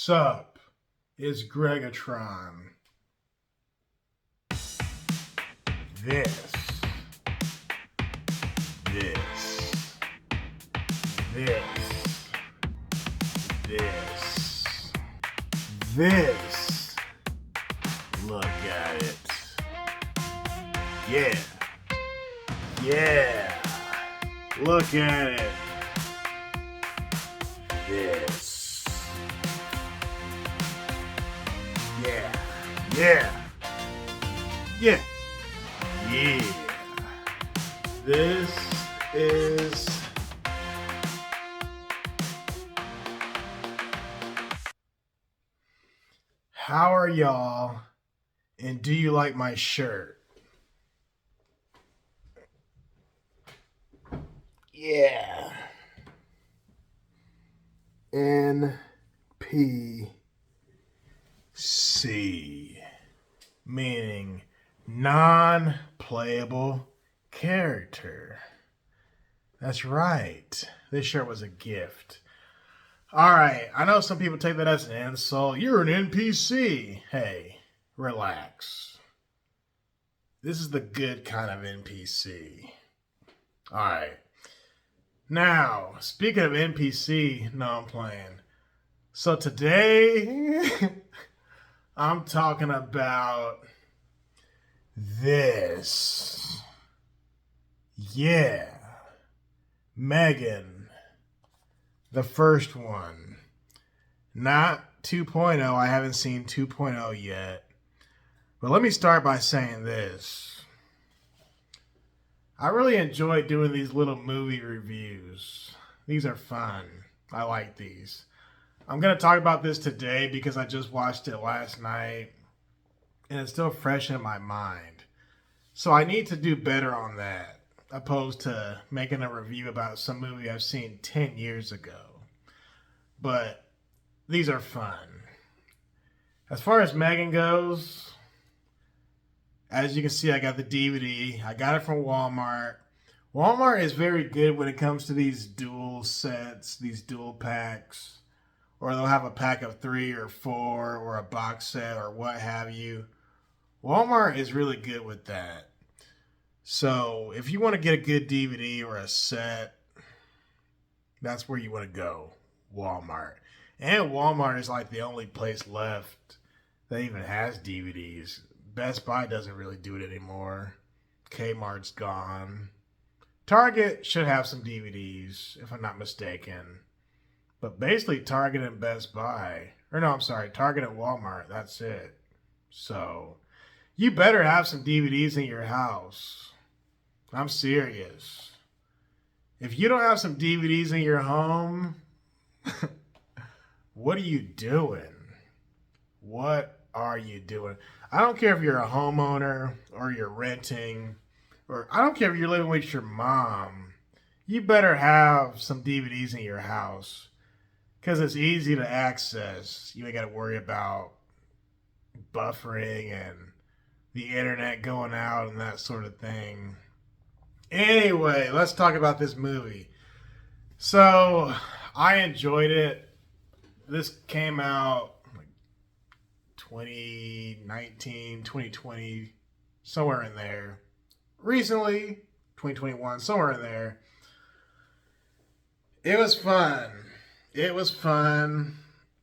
Sup? It's Greggatron. This, this, this, this. Look at it. Yeah. Yeah. Look at it. This. Yeah. Yeah. Yeah. Yeah. This is how are y'all? And do you like my shirt? Yeah. NPC, meaning non-playable character. That's right. This shirt was a gift. All right. I know some people take that as an insult. You're an NPC. Hey, relax. This is the good kind of NPC. All right. Now, speaking of NPC, no, I'm playing. So today, I'm talking about this. Yeah. Megan. The first one. Not 2.0. I haven't seen 2.0 yet. But let me start by saying this. I really enjoy doing these little movie reviews. These are fun. I like these. I'm going to talk about this today because I just watched it last night and it's still fresh in my mind. So I need to do better on that, opposed to making a review about some movie I've seen 10 years ago. But these are fun. As far as Megan goes, as you can see, I got the DVD. I got it from Walmart. Walmart is very good when it comes to these dual sets, these dual packs. Or they'll have a pack of 3 or 4 or a box set or what have you. Walmart is really good with that. So if you want to get a good DVD or a set, that's where you want to go. Walmart. And Walmart is like the only place left that even has DVDs. Best Buy doesn't really do it anymore. Kmart's gone. Target should have some DVDs, if I'm not mistaken. But basically, Target and Best Buy. Or no, I'm sorry, Target and Walmart. That's it. So, you better have some DVDs in your house. I'm serious. If you don't have some DVDs in your home, what are you doing? What are you doing? I don't care if you're a homeowner or you're renting, or I don't care if you're living with your mom. You better have some DVDs in your house because it's easy to access. You ain't got to worry about buffering and the internet going out and that sort of thing. Anyway, let's talk about this movie. So, I enjoyed it. This came out 2019, 2020, somewhere in there. Recently, 2021, somewhere in there. It was fun. It was fun.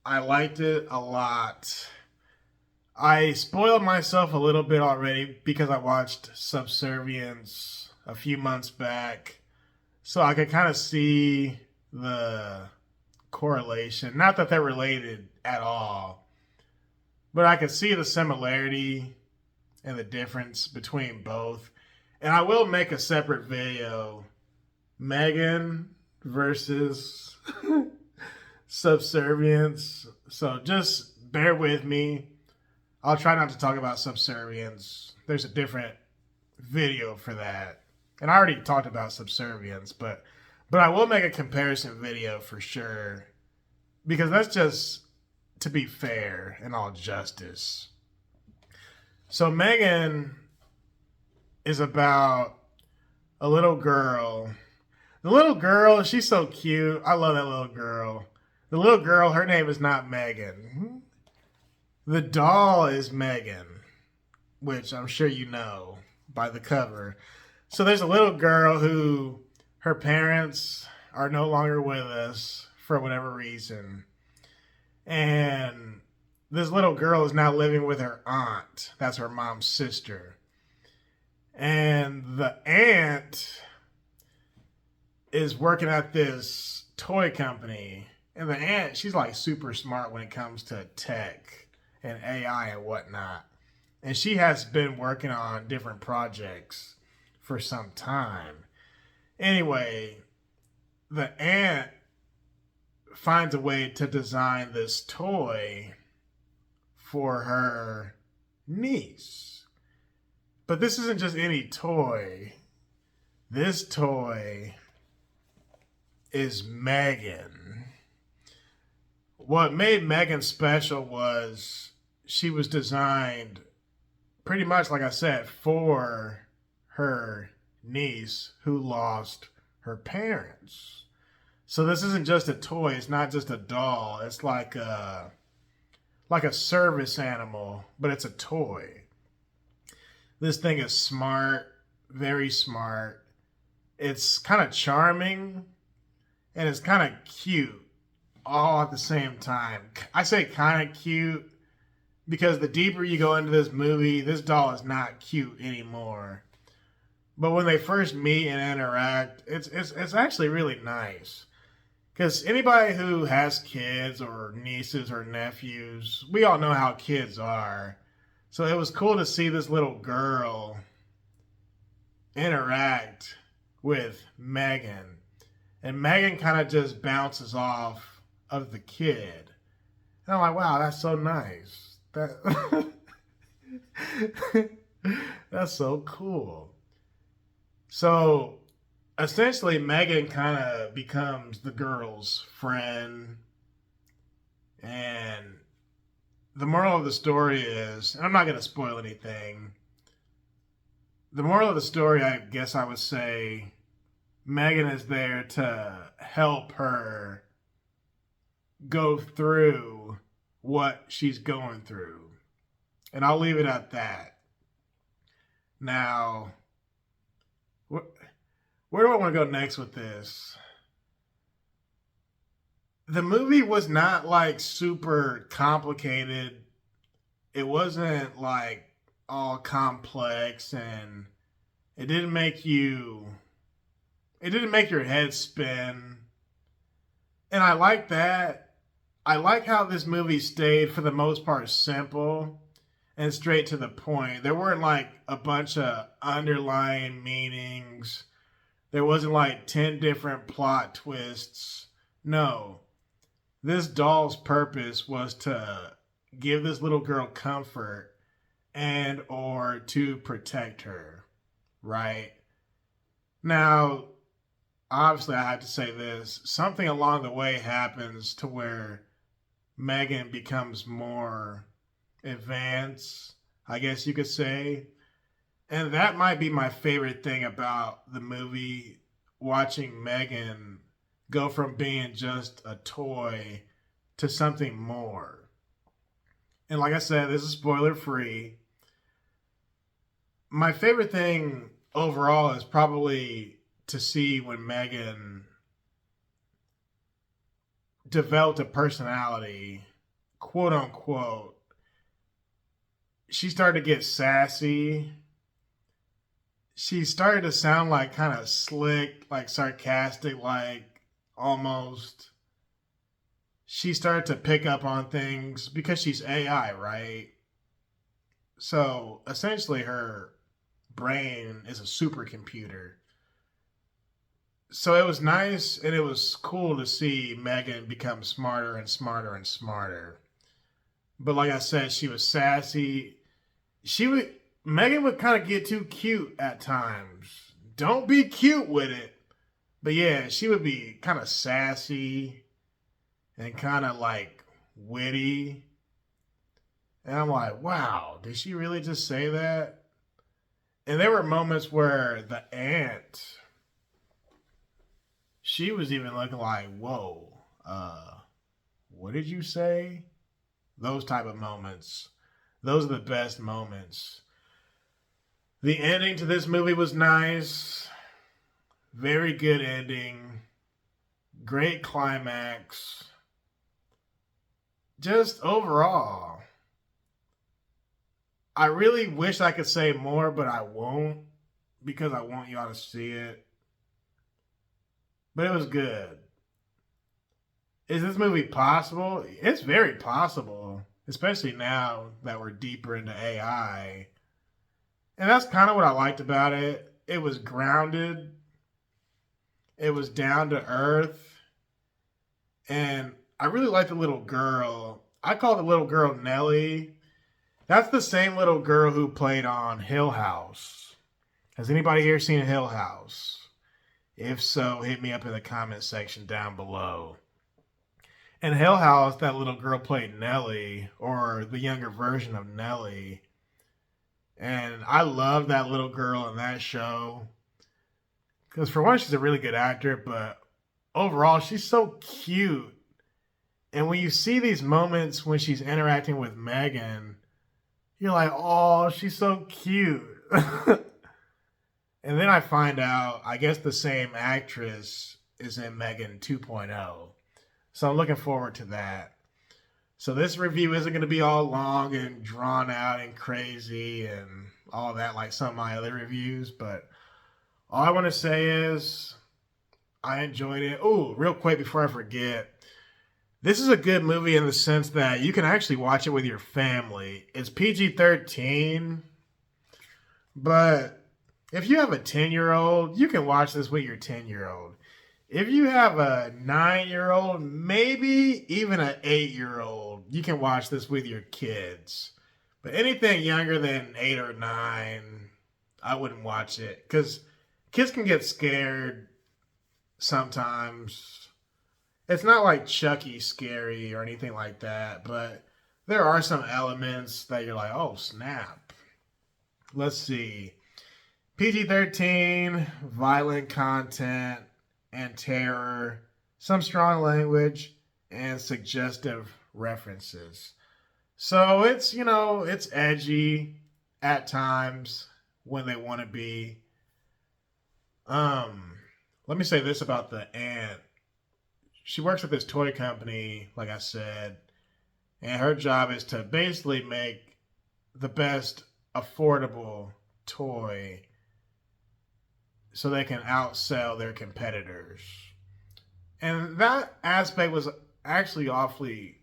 I liked it a lot. I spoiled myself a little bit already because I watched Subservience a few months back. So I could kind of see the correlation. Not that they're related at all. But I could see the similarity and the difference between both. And I will make a separate video. Megan versus Subservience. So just bear with me. I'll try not to talk about Subservience. There's a different video for that. And I already talked about Subservience. But I will make a comparison video for sure. Because that's just to be fair and all justice. So Megan is about a little girl. The little girl, she's so cute. I love that little girl. The little girl, her name is not Megan. The doll is Megan, which I'm sure you know by the cover. So there's a little girl who her parents are no longer with us for whatever reason. And this little girl is now living with her aunt. That's her mom's sister. And the aunt is working at this toy company. And the aunt, she's like super smart when it comes to tech and AI and whatnot. And she has been working on different projects for some time. Anyway, the aunt finds a way to design this toy for her niece. But this isn't just any toy. This toy is Megan. What made Megan special was she was designed pretty much, like I said, for her niece who lost her parents. So this isn't just a toy. It's not just a doll. It's like a service animal, but it's a toy. This thing is smart, very smart. It's kind of charming and it's kind of cute all at the same time. I say kind of cute because the deeper you go into this movie, this doll is not cute anymore. But when they first meet and interact, it's actually really nice. Because anybody who has kids or nieces or nephews, we all know how kids are. So it was cool to see this little girl interact with Megan. And Megan kind of just bounces off of the kid. And I'm like, wow, that's so nice. That's so cool. So essentially, Megan kind of becomes the girl's friend. And the moral of the story is, and I'm not going to spoil anything. The moral of the story, I guess I would say, Megan is there to help her go through what she's going through. And I'll leave it at that. Now, where do I want to go next with this? The movie was not like super complicated. It wasn't like all complex, and it didn't make your head spin. And I like that. I like how this movie stayed for the most part simple and straight to the point. There weren't like a bunch of underlying meanings. There wasn't like 10 different plot twists. No. This doll's purpose was to give this little girl comfort and or to protect her, right? Now, obviously I have to say this. Something along the way happens to where Megan becomes more advanced, I guess you could say. And that might be my favorite thing about the movie, watching Megan go from being just a toy to something more. And like I said, this is spoiler free. My favorite thing overall is probably to see when Megan developed a personality, quote unquote. She started to get sassy. She started to sound like kind of slick, like sarcastic, like almost. She started to pick up on things because she's AI, right? So essentially her brain is a supercomputer. So it was nice and it was cool to see Megan become smarter and smarter and smarter. But like I said, she was sassy. Megan would kind of get too cute at times. Don't be cute with it. But yeah, she would be kind of sassy and kind of like witty. And I'm like, wow, did she really just say that? And there were moments where the aunt, she was even looking like, whoa, what did you say? Those type of moments. Those are the best moments. The ending to this movie was nice. Very good ending. Great climax. Just overall, I really wish I could say more, but I won't because I want y'all to see it. But it was good. Is this movie possible? It's very possible, especially now that we're deeper into AI. And that's kind of what I liked about it. It was grounded, it was down to earth, and I really like the little girl. I call the little girl Nellie. That's the same little girl who played on Hill House. Has anybody here seen Hill House? If so, hit me up in the comment section down below. In Hill House, that little girl played Nellie, or the younger version of Nellie. And I love that little girl in that show. Because for one, she's a really good actor, but overall, she's so cute. And when you see these moments when she's interacting with Megan, you're like, oh, she's so cute. And then I find out, I guess the same actress is in Megan 2.0. So I'm looking forward to that. So this review isn't going to be all long and drawn out and crazy and all that like some of my other reviews. But all I want to say is I enjoyed it. Oh, real quick before I forget. This is a good movie in the sense that you can actually watch it with your family. It's PG-13, but if you have a 10-year-old, you can watch this with your 10-year-old. If you have a 9-year-old, maybe even an 8-year-old, you can watch this with your kids. But anything younger than 8 or 9, I wouldn't watch it. Because kids can get scared sometimes. It's not like Chucky scary or anything like that, but there are some elements that you're like, oh, snap. Let's see. PG-13, violent content, and terror, some strong language, and suggestive references. So it's, it's edgy at times when they want to be. Let me say this about the aunt. She works at this toy company, like I said, and her job is to basically make the best affordable toy so they can outsell their competitors. And that aspect was actually awfully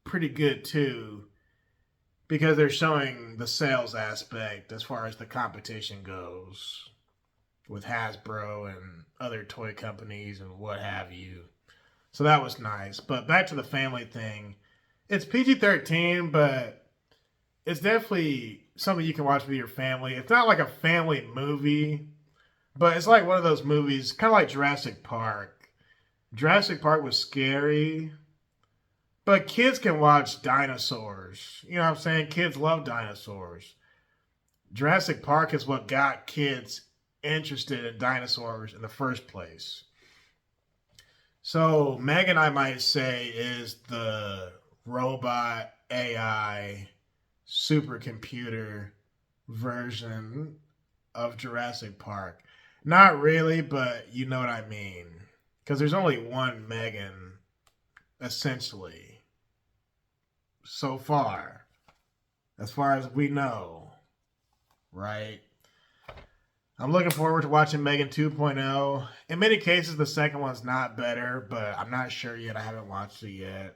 pretty good too, because they're showing the sales aspect as far as the competition goes with Hasbro and other toy companies and what have you. So that was nice. But back to the family thing. It's PG-13, but it's definitely something you can watch with your family. It's not like a family movie, but it's like one of those movies, kind of like Jurassic Park. Jurassic Park was scary, but kids can watch dinosaurs. You know what I'm saying? Kids love dinosaurs. Jurassic Park is what got kids interested in dinosaurs in the first place. So Megan, I might say, is the robot AI supercomputer version of Jurassic Park. Not really, but you know what I mean. Because there's only one Megan, essentially, so far as we know, right? I'm looking forward to watching Megan 2.0. In many cases, the second one's not better, but I'm not sure yet. I haven't watched it yet.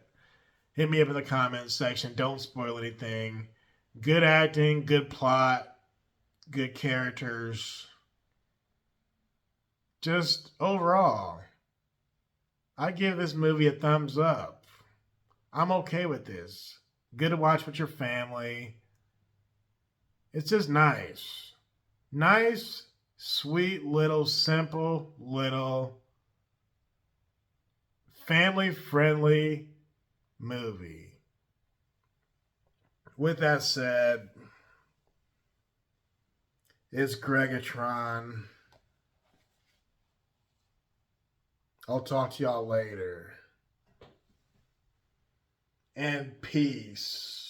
Hit me up in the comments section. Don't spoil anything. Good acting, good plot, good characters. Just overall, I give this movie a thumbs up. I'm okay with this. Good to watch with your family. It's just nice. Nice, sweet little, simple little, family-friendly movie. With that said, it's Greggatron. I'll talk to y'all later. and peace.